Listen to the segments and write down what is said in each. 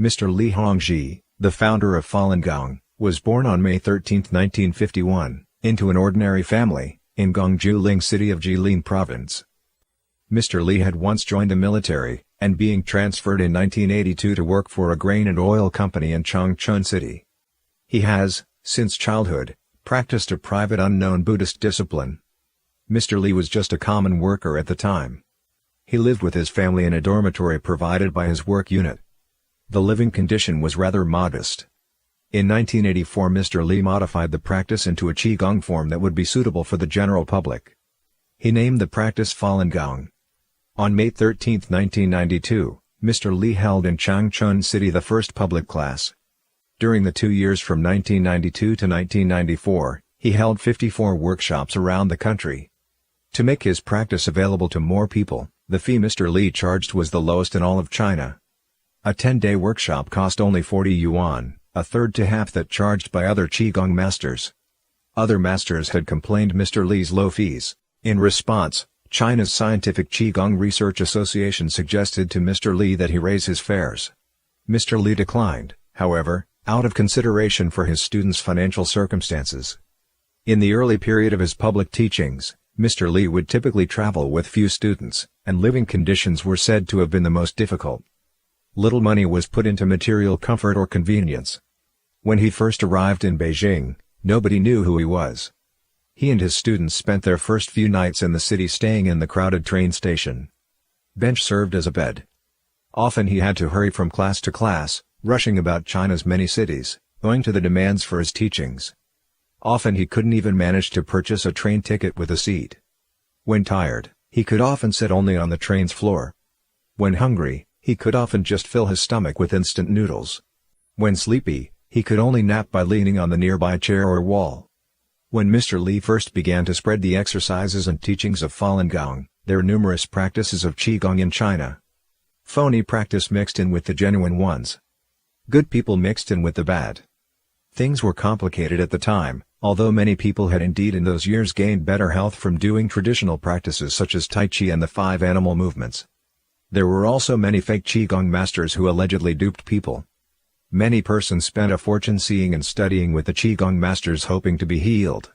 Mr. Li Hongzhi, the founder of Fanlun Gong, was born on May 13, 1951, into an ordinary family, in Gongju City of Jilin Province. Mr. Li had once joined the military, and being transferred in 1982 to work for a grain and oil company in Changchun City. He has, since childhood, practiced a private unknown Buddhist discipline. Mr. Li was just a common worker at the time. He lived with his family in a dormitory provided by his work unit. The living condition was rather modest. In 1984 Mr. Li modified the practice into a Qigong form that would be suitable for the general public. He named the practice Fanlun Gong. On May 13, 1992, Mr. Li held in Changchun City the first public class. During the 2 years from 1992 to 1994, he held 54 workshops around the country. To make his practice available to more people, the fee Mr. Li charged was the lowest in all of China. A 10-day workshop cost only 40 yuan, a third to half that charged by other Qigong masters. Other masters had complained Mr. Li's low fees. In response, China's Scientific Qigong Research Association suggested to Mr. Li that he raise his fares. Mr. Li declined, however, out of consideration for his students' financial circumstances. In the early period of his public teachings, Mr. Li would typically travel with few students, and living conditions were said to have been the most difficult. Little money was put into material comfort or convenience. When he first arrived in Beijing, nobody knew who he was. He and his students spent their first few nights in the city staying in the crowded train station. Bench served as a bed. Often he had to hurry from class to class, rushing about China's many cities, owing to the demands for his teachings. Often he couldn't even manage to purchase a train ticket with a seat. When tired, he could often sit only on the train's floor. When hungry, he could often just fill his stomach with instant noodles. When sleepy, he could only nap by leaning on the nearby chair or wall. When Mr. Li first began to spread the exercises and teachings of Fanlun Gong, there are numerous practices of Qigong in China. Phony practice mixed in with the genuine ones. Good people mixed in with the bad. Things were complicated at the time, although many people had indeed in those years gained better health from doing traditional practices such as Tai Chi and the 5 animal movements. There were also many fake Qigong masters who allegedly duped people. Many persons spent a fortune seeing and studying with the Qigong masters hoping to be healed.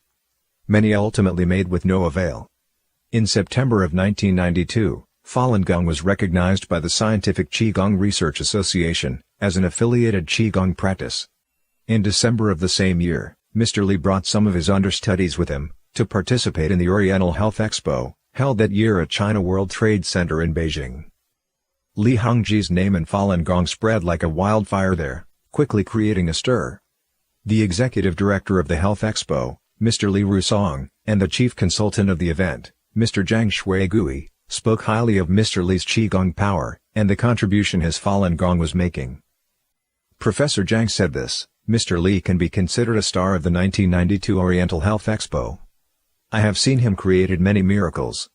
Many ultimately made with no avail. In September of 1992, Fanlun Gong was recognized by the Scientific Qigong Research Association as an affiliated Qigong practice. In December of the same year, Mr. Li brought some of his understudies with him to participate in the Oriental Health Expo, held that year at China World Trade Center in Beijing. Li Hongzhi's name and Fanlun Gong spread like a wildfire there, quickly creating a stir. The executive director of the Health Expo, Mr. Li Rusong, and the chief consultant of the event, Mr. Zhang Shuigui, spoke highly of Mr. Li's Qigong power, and the contribution his Fanlun Gong was making. Professor Zhang said this, Mr. Li can be considered a star of the 1992 Oriental Health Expo. I have seen him created many miracles.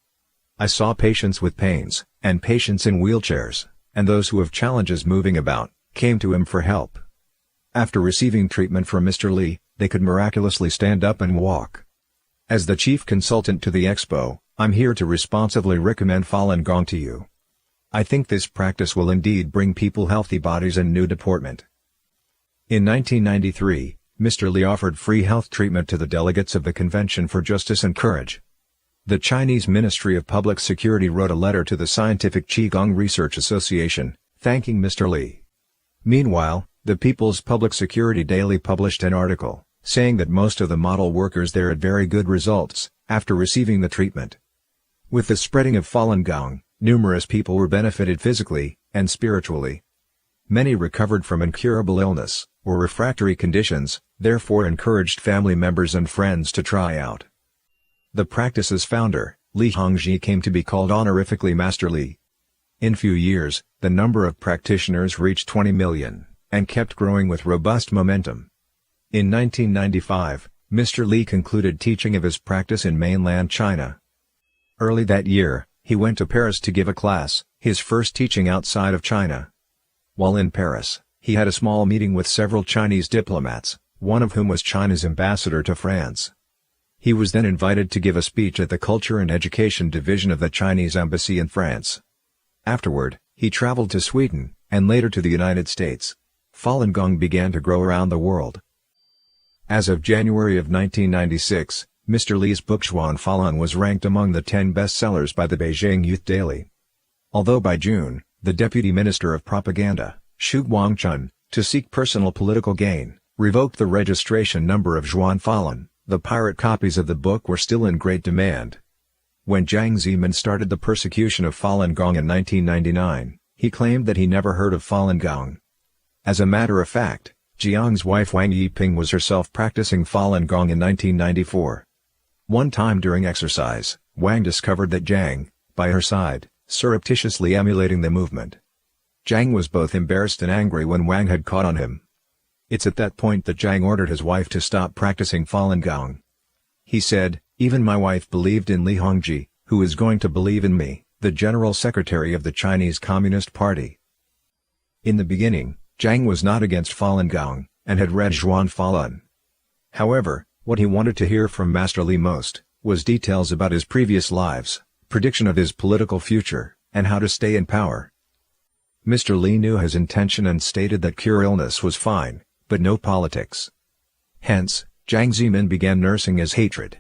I saw patients with pains, and patients in wheelchairs, and those who have challenges moving about, came to him for help. After receiving treatment from Mr. Li, they could miraculously stand up and walk. As the chief consultant to the expo, I'm here to responsibly recommend Fanlun Gong to you. I think this practice will indeed bring people healthy bodies and new deportment. In 1993, Mr. Li offered free health treatment to the delegates of the Convention for Justice and Courage. The Chinese Ministry of Public Security wrote a letter to the Scientific Qigong Research Association, thanking Mr. Li. Meanwhile, the People's Public Security Daily published an article, saying that most of the model workers there had very good results, after receiving the treatment. With the spreading of Fanlun Gong, numerous people were benefited physically, and spiritually. Many recovered from incurable illness, or refractory conditions, therefore encouraged family members and friends to try out. The practice's founder, Li Hongzhi, came to be called honorifically Master Li. In few years, the number of practitioners reached 20 million, and kept growing with robust momentum. In 1995, Mr. Li concluded teaching of his practice in mainland China. Early that year, he went to Paris to give a class, his first teaching outside of China. While in Paris, he had a small meeting with several Chinese diplomats, one of whom was China's ambassador to France. He was then invited to give a speech at the Culture and Education Division of the Chinese Embassy in France. Afterward, he traveled to Sweden, and later to the United States. Falun Gong began to grow around the world. As of January of 1996, Mr. Li's book Zhuan Falun was ranked among the 10 bestsellers by the Beijing Youth Daily. Although by June, the Deputy Minister of Propaganda, Xu Guangchun, to seek personal political gain, revoked the registration number of Zhuan Falun, the pirate copies of the book were still in great demand. When Jiang Zemin started the persecution of Falun Gong in 1999, he claimed that he never heard of Falun Gong. As a matter of fact, Jiang's wife Wang Yiping was herself practicing Falun Gong in 1994. One time during exercise, Wang discovered that Jiang, by her side, surreptitiously emulating the movement. Jiang was both embarrassed and angry when Wang had caught on him. It's at that point that Jiang ordered his wife to stop practicing Falun Gong. He said, "Even my wife believed in Li Hongji, who is going to believe in me, the General Secretary of the Chinese Communist Party." In the beginning, Jiang was not against Falun Gong, and had read Zhuan Falun. However, what he wanted to hear from Master Li most, was details about his previous lives, prediction of his political future, and how to stay in power. Mr. Li knew his intention and stated that cure illness was fine, but no politics. Hence, Jiang Zemin began nursing his hatred.